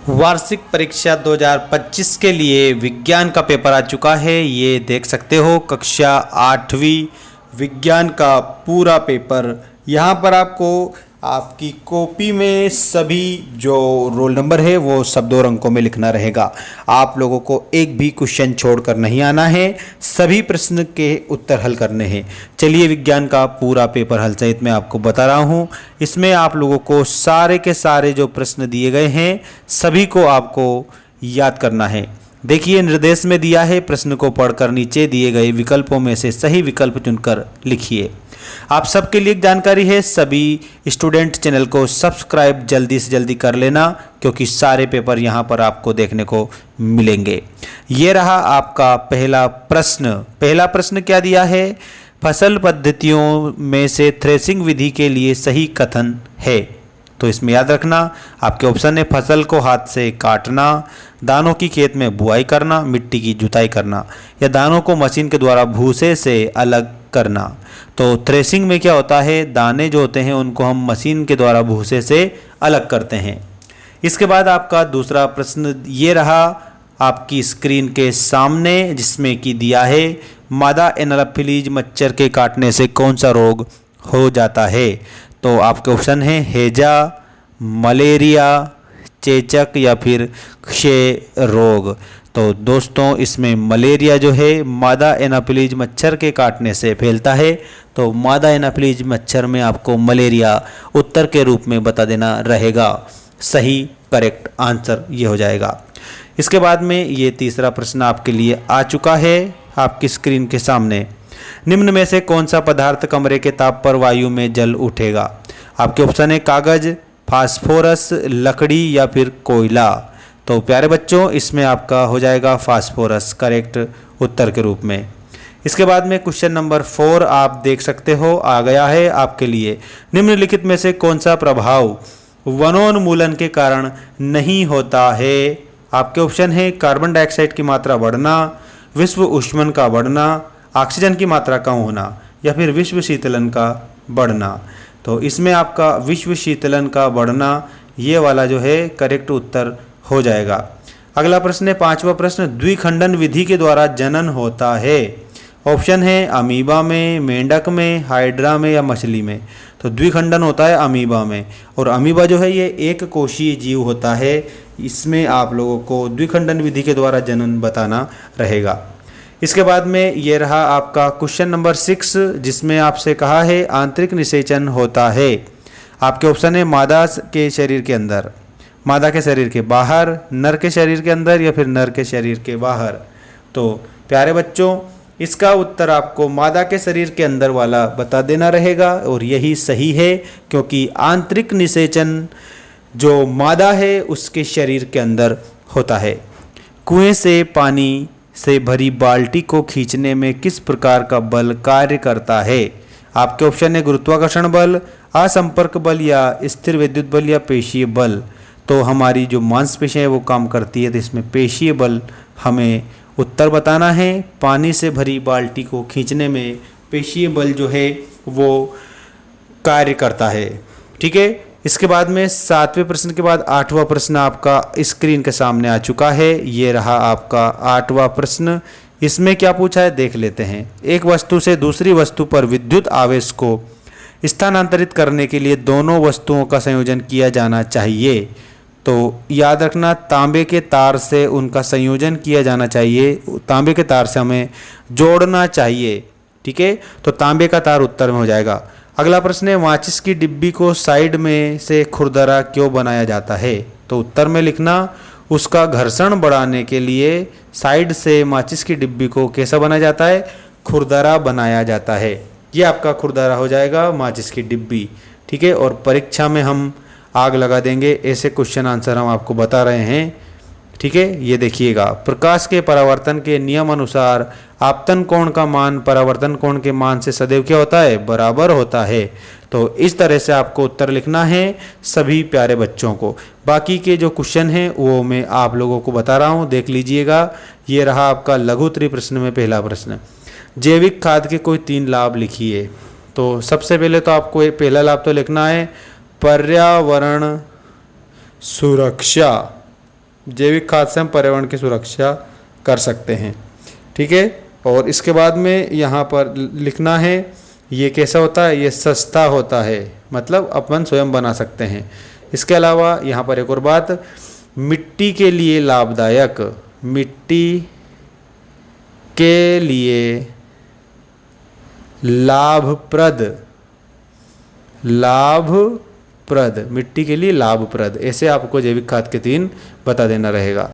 वार्षिक परीक्षा 2025 के लिए विज्ञान का पेपर आ चुका है। ये देख सकते हो कक्षा 8वीं विज्ञान का पूरा पेपर। यहाँ पर आपको आपकी कॉपी में सभी जो रोल नंबर है वो सब 2 अंकों में लिखना रहेगा। आप लोगों को एक भी क्वेश्चन छोड़कर नहीं आना है, सभी प्रश्न के उत्तर हल करने हैं। चलिए विज्ञान का पूरा पेपर हल सहित मैं आपको बता रहा हूँ। इसमें आप लोगों को सारे के सारे जो प्रश्न दिए गए हैं सभी को आपको याद करना है। देखिए निर्देश में दिया है, प्रश्न को पढ़कर नीचे दिए गए विकल्पों में से सही विकल्प चुनकर लिखिए। आप सबके लिए जानकारी है, सभी स्टूडेंट चैनल को सब्सक्राइब जल्दी से जल्दी कर लेना, क्योंकि सारे पेपर यहाँ पर आपको देखने को मिलेंगे। ये रहा आपका पहला प्रश्न। पहला प्रश्न क्या दिया है? फसल पद्धतियों में से थ्रेसिंग विधि के लिए सही कथन है। तो इसमें याद रखना आपके ऑप्शन है फसल को हाथ से काटना, दानों की खेत में बुआई करना, मिट्टी की जुताई करना, या दानों को मशीन के द्वारा भूसे से अलग करना। तो थ्रेसिंग में क्या होता है, दाने जो होते हैं उनको हम मशीन के द्वारा भूसे से अलग करते हैं। इसके बाद आपका दूसरा प्रश्न ये रहा आपकी स्क्रीन के सामने, जिसमें कि दिया है मादा एनाफिलीज मच्छर के काटने से कौन सा रोग हो जाता है। तो आपके ऑप्शन हैं हैजा, मलेरिया, चेचक या फिर क्षय रोग। तो दोस्तों इसमें मलेरिया जो है मादा एनाफिलीज मच्छर के काटने से फैलता है। तो मादा एनाफिलीज मच्छर में आपको मलेरिया उत्तर के रूप में बता देना रहेगा। सही करेक्ट आंसर ये हो जाएगा। इसके बाद में ये तीसरा प्रश्न आपके लिए आ चुका है आपकी स्क्रीन के सामने। निम्न में से कौन सा पदार्थ कमरे के ताप पर वायु में जल उठेगा। आपके ऑप्शन है कागज, फास्फोरस, लकड़ी या फिर कोयला। तो प्यारे बच्चों इसमें आपका हो जाएगा फास्फोरस करेक्ट उत्तर के रूप में। इसके बाद में क्वेश्चन नंबर 4 आप देख सकते हो आ गया है आपके लिए। निम्नलिखित में से कौन सा प्रभाव वनोन्मूलन के कारण नहीं होता है। आपके ऑप्शन है कार्बन डाइऑक्साइड की मात्रा बढ़ना, विश्व ऊष्मन का बढ़ना, ऑक्सीजन की मात्रा कम होना, या फिर विश्व शीतलन का बढ़ना। तो इसमें आपका विश्व शीतलन का बढ़ना ये वाला जो है करेक्ट उत्तर हो जाएगा। अगला प्रश्न है 5वां प्रश्न, द्विखंडन विधि के द्वारा जनन होता है। ऑप्शन है अमीबा में, मेंढक में, हाइड्रा में या मछली में। तो द्विखंडन होता है अमीबा में, और अमीबा जो है ये एक कोशीय जीव होता है। इसमें आप लोगों को द्विखंडन विधि के द्वारा जनन बताना रहेगा। इसके बाद में ये रहा आपका क्वेश्चन नंबर 6, जिसमें आपसे कहा है आंतरिक निषेचन होता है। आपके ऑप्शन है मादा के शरीर के अंदर, मादा के शरीर के बाहर, नर के शरीर के अंदर या फिर नर के शरीर के बाहर। तो प्यारे बच्चों इसका उत्तर आपको मादा के शरीर के अंदर वाला बता देना रहेगा, और यही सही है, क्योंकि आंतरिक निषेचन जो मादा है उसके शरीर के अंदर होता है। कुएं से पानी से भरी बाल्टी को खींचने में किस प्रकार का बल कार्य करता है। आपके ऑप्शन है गुरुत्वाकर्षण बल, असंपर्क बल या स्थिर विद्युत बल या पेशीय बल। तो हमारी जो मांसपेशियां है वो काम करती है, तो इसमें पेशीय बल हमें उत्तर बताना है। पानी से भरी बाल्टी को खींचने में पेशीय बल जो है वो कार्य करता है। ठीक है। इसके बाद में 7वें प्रश्न के बाद 8वां प्रश्न आपका स्क्रीन के सामने आ चुका है। ये रहा आपका 8वां प्रश्न। इसमें क्या पूछा है देख लेते हैं। एक वस्तु से दूसरी वस्तु पर विद्युत आवेश को स्थानांतरित करने के लिए दोनों वस्तुओं का संयोजन किया जाना चाहिए। तो याद रखना तांबे के तार से उनका संयोजन किया जाना चाहिए, तांबे के तार से हमें जोड़ना चाहिए। ठीक है, तो तांबे का तार उत्तर में हो जाएगा। अगला प्रश्न है माचिस की डिब्बी को साइड में से खुरदरा क्यों बनाया जाता है। तो उत्तर में लिखना उसका घर्षण बढ़ाने के लिए साइड से माचिस की डिब्बी को कैसा बनाया जाता है, खुरदरा बनाया जाता है। ये आपका खुरदरा हो जाएगा माचिस की डिब्बी। ठीक है, और परीक्षा में हम आग लगा देंगे ऐसे क्वेश्चन आंसर हम आपको बता रहे हैं। ठीक है, ये देखिएगा प्रकाश के परावर्तन के नियम अनुसार आपतन कोण का मान परावर्तन कोण के मान से सदैव क्या होता है, बराबर होता है। तो इस तरह से आपको उत्तर लिखना है सभी प्यारे बच्चों को। बाकी के जो क्वेश्चन हैं वो मैं आप लोगों को बता रहा हूँ, देख लीजिएगा। ये रहा आपका लघु त्रि प्रश्न में पहला प्रश्न, जैविक खाद के कोई 3 लाभ लिखिए। तो सबसे पहले तो आपको पहला लाभ तो लिखना है पर्यावरण सुरक्षा। जैविक खाद से हम पर्यावरण की सुरक्षा कर सकते हैं। ठीक है, और इसके बाद में यहाँ पर लिखना है ये कैसा होता है, ये सस्ता होता है, मतलब अपन स्वयं बना सकते हैं। इसके अलावा यहाँ पर एक और बात, मिट्टी के लिए लाभदायक, मिट्टी के लिए लाभप्रद, लाभप्रद, मिट्टी के लिए लाभप्रद, ऐसे आपको जैविक खाद के 3 बता देना रहेगा।